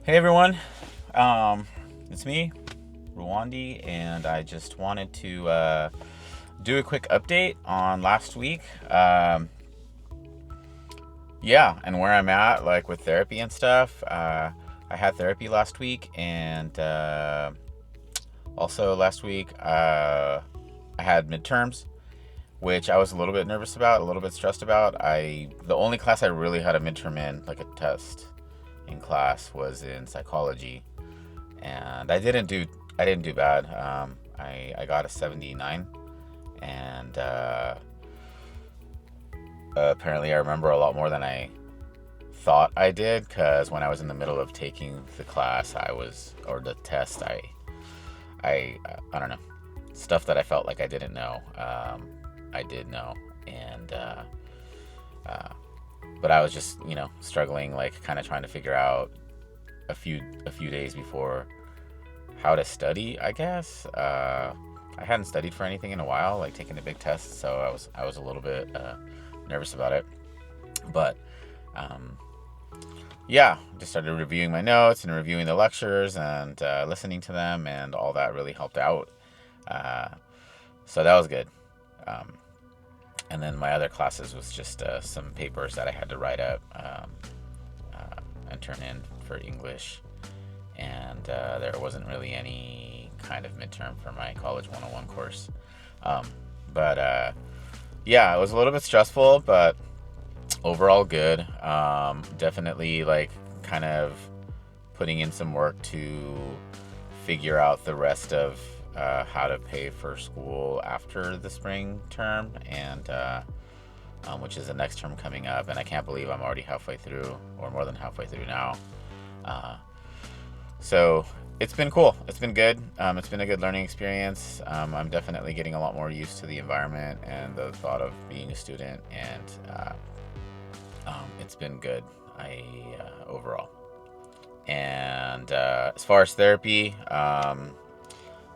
Hey everyone, it's me, Rwandi, and I just wanted to do a quick update on last week. Yeah, and where I'm at, like with therapy and stuff. I had therapy last week, and also last week I had midterms, which I was a little bit nervous about, a little bit stressed about. The only class I really had a midterm in, like a test in class, was in psychology, and I didn't do bad. I got a 79, and apparently I remember a lot more than I thought I did, because when I was in the middle of taking the class, or the test, I don't know, stuff that I felt like I didn't know. I did know, and uh, but I was just struggling, like kind of trying to figure out a few days before how to study, I guess. I hadn't studied for anything in a while, like taking a big test, so I was a little bit nervous about it. But um, yeah, just started reviewing my notes and reviewing the lectures and listening to them, and all that really helped out. Uh, so that was good. Um, and then my other classes was just some papers that I had to write up and turn in for English, and there wasn't really any kind of midterm for my college 101 course. Um, but yeah, it was a little bit stressful, but overall good. Definitely like kind of putting in some work to figure out the rest of how to pay for school after the spring term, and which is the next term coming up. And I can't believe I'm already halfway through, or more than halfway through now. Uh, So it's been cool. It's been good. It's been a good learning experience. I'm definitely getting a lot more used to the environment and the thought of being a student, and it's been good. Overall. And as far as therapy,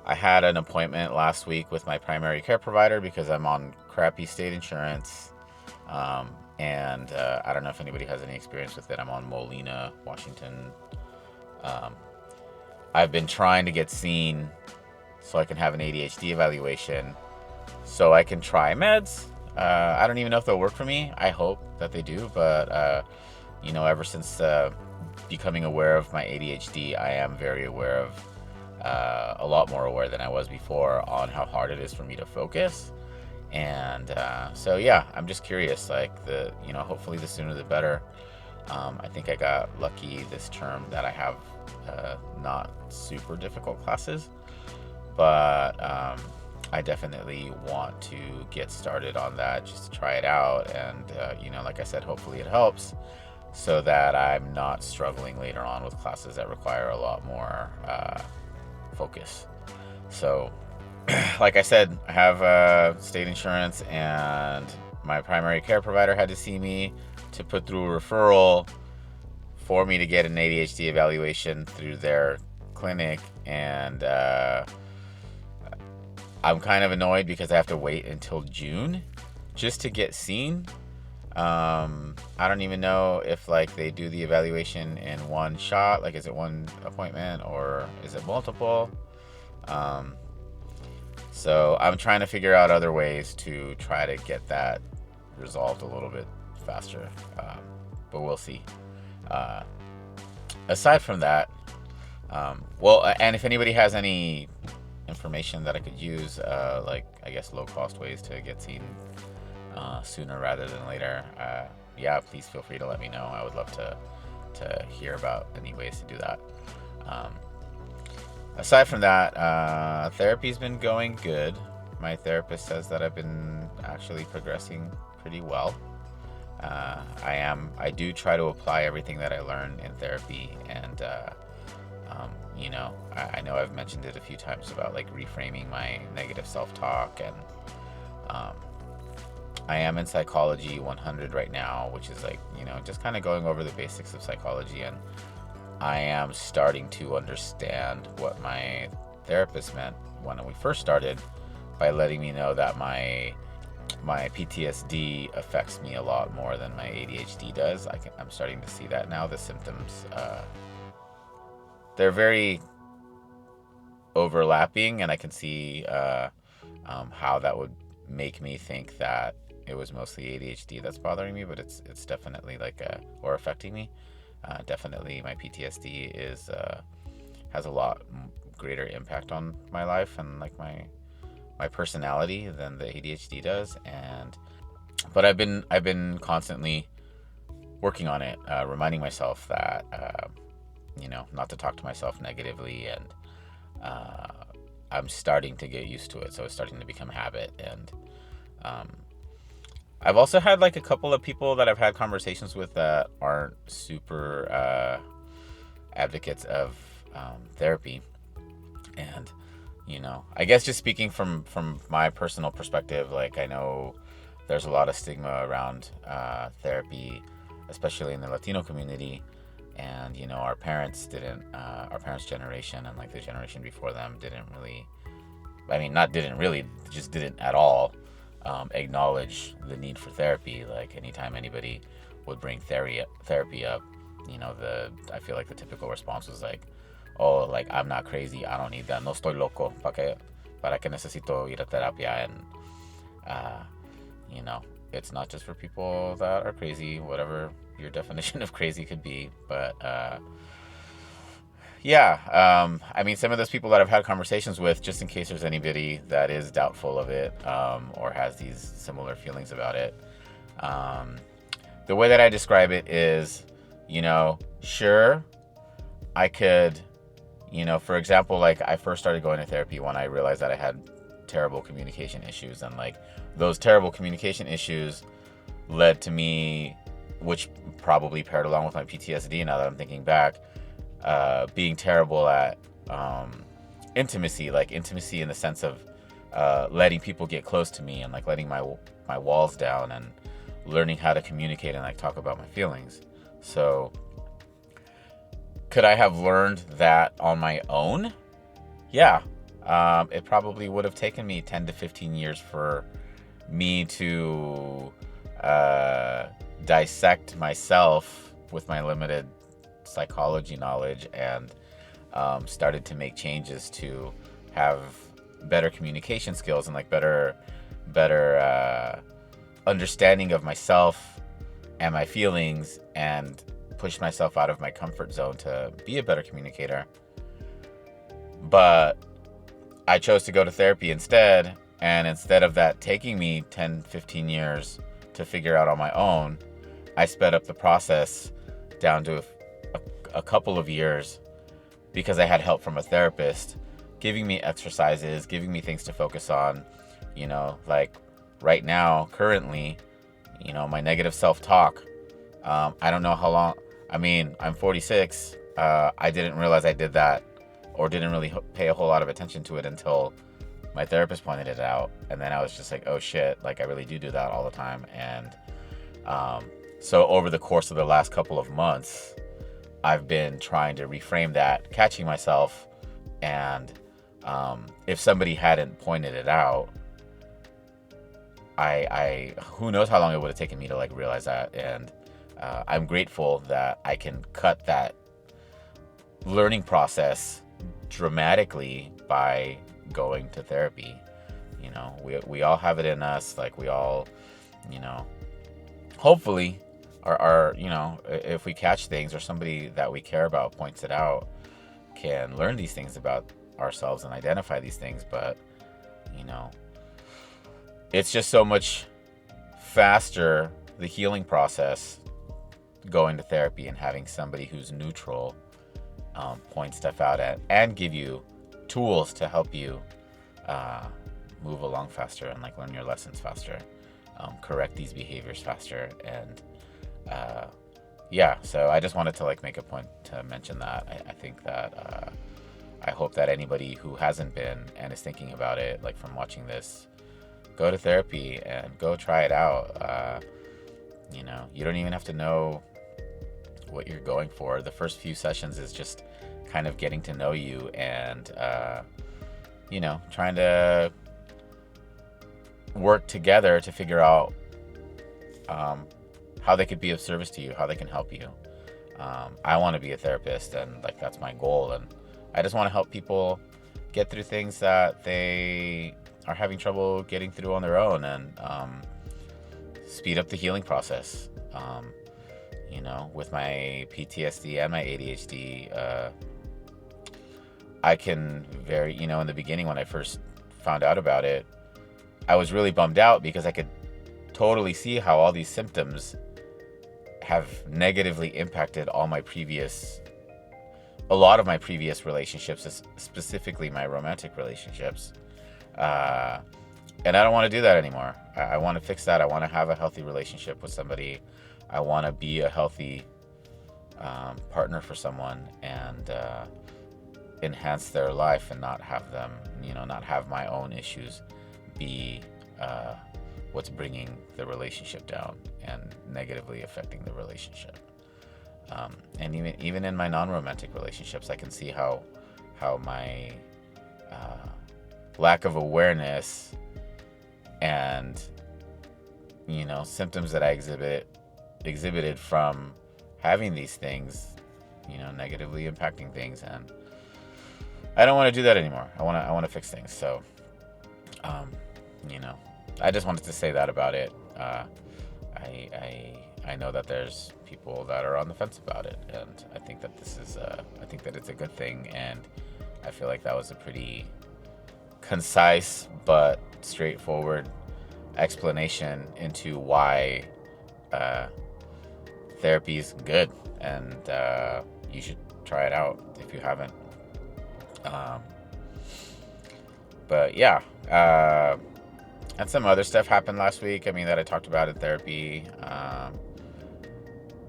I had an appointment last week with my primary care provider because I'm on crappy state insurance. And I don't know if anybody has any experience with it. I'm on Molina, Washington. Um, I've been trying to get seen so I can have an ADHD evaluation, so I can try meds. I don't even know if they'll work for me. I hope that they do, but ever since becoming aware of my ADHD, I am very aware of, a lot more aware than I was before, on how hard it is for me to focus. And so yeah, I'm just curious. Like hopefully the sooner the better. I think I got lucky this term that I have not super difficult classes, but I definitely want to get started on that just to try it out. And, like I said, hopefully it helps, so that I'm not struggling later on with classes that require a lot more focus. So, like I said, I have state insurance, and my primary care provider had to see me to put through a referral for me to get an ADHD evaluation through their clinic. And I'm kind of annoyed because I have to wait until June just to get seen. I don't even know if like they do the evaluation in one shot, like is it one appointment or is it multiple? So I'm trying to figure out other ways to try to get that resolved a little bit faster, but we'll see. Uh, Aside from that, and if anybody has any information that I could use, like I guess low cost ways to get seen sooner rather than later, yeah, please feel free to let me know. I would love to hear about any ways to do that. Um, Aside from that, therapy's been going good. My therapist says that I've been actually progressing pretty well. I do try to apply everything that I learn in therapy, and I know I've mentioned it a few times about like reframing my negative self-talk, and I am in psychology 100 right now, which is like just kind of going over the basics of psychology, and I am starting to understand what my therapist meant when we first started, by letting me know that my PTSD affects me a lot more than my ADHD does. I'm starting to see that now. The symptoms they're very overlapping, and I can see how that would make me think that it was mostly ADHD that's bothering me, but it's definitely like or affecting me. Definitely, my PTSD is has a lot greater impact on my life and like my personality than the ADHD does. And but I've been constantly working on it, reminding myself that not to talk to myself negatively, and uh, I'm starting to get used to it, so it's starting to become a habit. And um, I've also had like a couple of people that I've had conversations with that aren't super advocates of therapy, and I guess just speaking from my personal perspective, like I know there's a lot of stigma around therapy, especially in the Latino community. And our parents' generation and like the generation before them didn't really, I mean, not didn't really, just didn't at all acknowledge the need for therapy. Like anytime anybody would bring therapy up, I feel like the typical response was like, oh, like I'm not crazy, I don't need that, no estoy loco, para que necesito ir a terapia. And uh, you know, it's not just for people that are crazy, whatever your definition of crazy could be. But yeah, I mean, some of those people that I've had conversations with, just in case there's anybody that is doubtful of it, or has these similar feelings about it, the way that I describe it is, sure, I could, for example, like I first started going to therapy when I realized that I had terrible communication issues, and like those terrible communication issues led to me, which probably paired along with my PTSD now that I'm thinking back, being terrible at intimacy in the sense of letting people get close to me, and like letting my walls down, and learning how to communicate and like talk about my feelings. So could I have learned that on my own? Yeah. It probably would have taken me 10 to 15 years for me to dissect myself with my limited psychology knowledge, and started to make changes to have better communication skills and like better understanding of myself and my feelings, and push myself out of my comfort zone to be a better communicator. But I chose to go to therapy instead, and instead of that taking me 10, 15 years to figure out on my own, I sped up the process down to a couple of years, because I had help from a therapist, giving me exercises, giving me things to focus on. Like right now, currently, my negative self-talk. I don't know how long. I mean, I'm 46. I didn't realize I did that, or didn't really pay a whole lot of attention to it until my therapist pointed it out. And then I was just like, oh shit, like I really do that all the time. And so over the course of the last couple of months, I've been trying to reframe that, catching myself. And if somebody hadn't pointed it out, I who knows how long it would have taken me to like realize that. And I'm grateful that I can cut that learning process dramatically by going to therapy. We all have it in us. Like we all, hopefully are if we catch things, or somebody that we care about points it out, can learn these things about ourselves and identify these things. But it's just so much faster, the healing process, going to therapy and having somebody who's neutral point stuff out and give you tools to help you move along faster, and like learn your lessons faster, correct these behaviors faster. And yeah, so I just wanted to like make a point to mention that. I think that I hope that anybody who hasn't been and is thinking about it, like from watching this, go to therapy and go try it out. You don't even have to know what you're going for. The first few sessions is just kind of getting to know you, and trying to work together to figure out how they could be of service to you, how they can help you. I want to be a therapist, and like that's my goal, and I just want to help people get through things that they are having trouble getting through on their own, and speed up the healing process. With my PTSD and my ADHD, I can in the beginning when I first found out about it, I was really bummed out because I could totally see how all these symptoms have negatively impacted a lot of my previous relationships, specifically my romantic relationships. And I don't want to do that anymore. I want to fix that. I want to have a healthy relationship with somebody. I want to be a healthy partner for someone, and enhance their life, and not have them, not have my own issues be what's bringing the relationship down and negatively affecting the relationship. And even in my non-romantic relationships, I can see how my lack of awareness and symptoms that I exhibited from having these things, negatively impacting things, and I don't want to do that anymore. I want to fix things. So, I just wanted to say that about it. I know that there's people that are on the fence about it, and I think that it's a good thing, and I feel like that was a pretty concise but straightforward explanation into why therapy is good, and you should try it out if you haven't. But yeah, and some other stuff happened last week. That I talked about in therapy.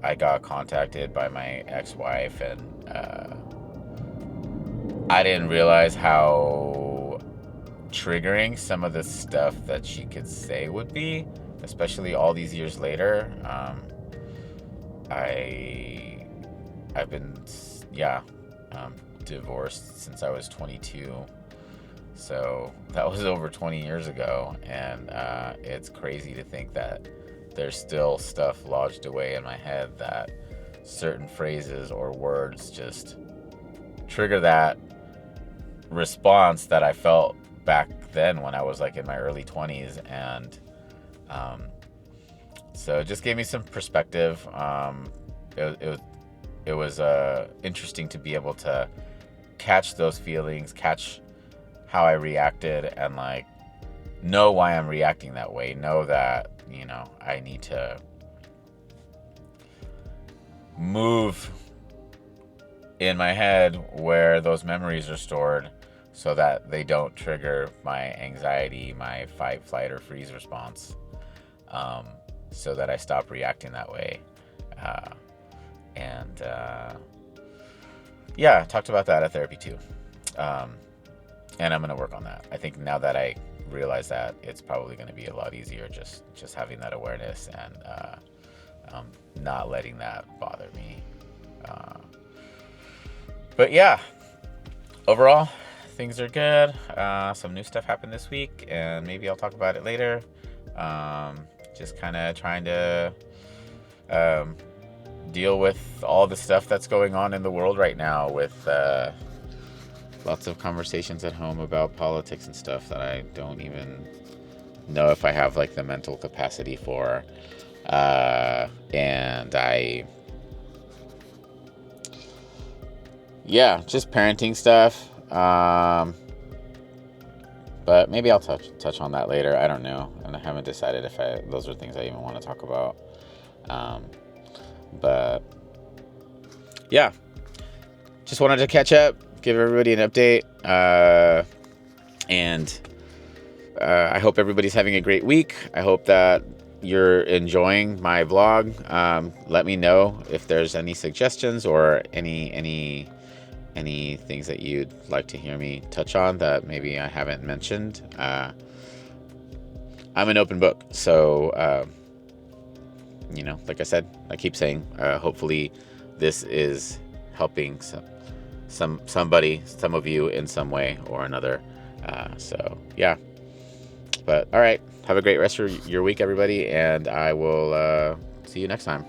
I got contacted by my ex-wife, and I didn't realize how triggering some of the stuff that she could say would be, especially all these years later. I've been divorced since I was 22, so that was over 20 years ago, and it's crazy to think that there's still stuff lodged away in my head, that certain phrases or words just trigger that response that I felt back then when I was like in my early 20s, and so it just gave me some perspective. It was interesting to be able to catch those feelings, catch how I reacted, and like know why I'm reacting that way. Know that, I need to move in my head where those memories are stored so that they don't trigger my anxiety, my fight, flight, or freeze response, so that I stop reacting that way. I talked about that at therapy too. And I'm going to work on that. I think now that I realize that, it's probably going to be a lot easier just having that awareness, and not letting that bother me. But yeah, overall, things are good. Some new stuff happened this week, and maybe I'll talk about it later. Just kind of trying to deal with all the stuff that's going on in the world right now, with lots of conversations at home about politics and stuff that I don't even know if I have like the mental capacity for. Just parenting stuff. But maybe I'll touch on that later. I don't know, and I haven't decided if those are things I even want to talk about. But yeah, just wanted to catch up, give everybody an update, and I hope everybody's having a great week. I hope that you're enjoying my vlog. Let me know if there's any suggestions or any things that you'd like to hear me touch on that maybe I haven't mentioned. I'm an open book, so like I said, I keep saying, hopefully this is helping some of you in some way or another. But all right, have a great rest of your week, everybody, and I will see you next time.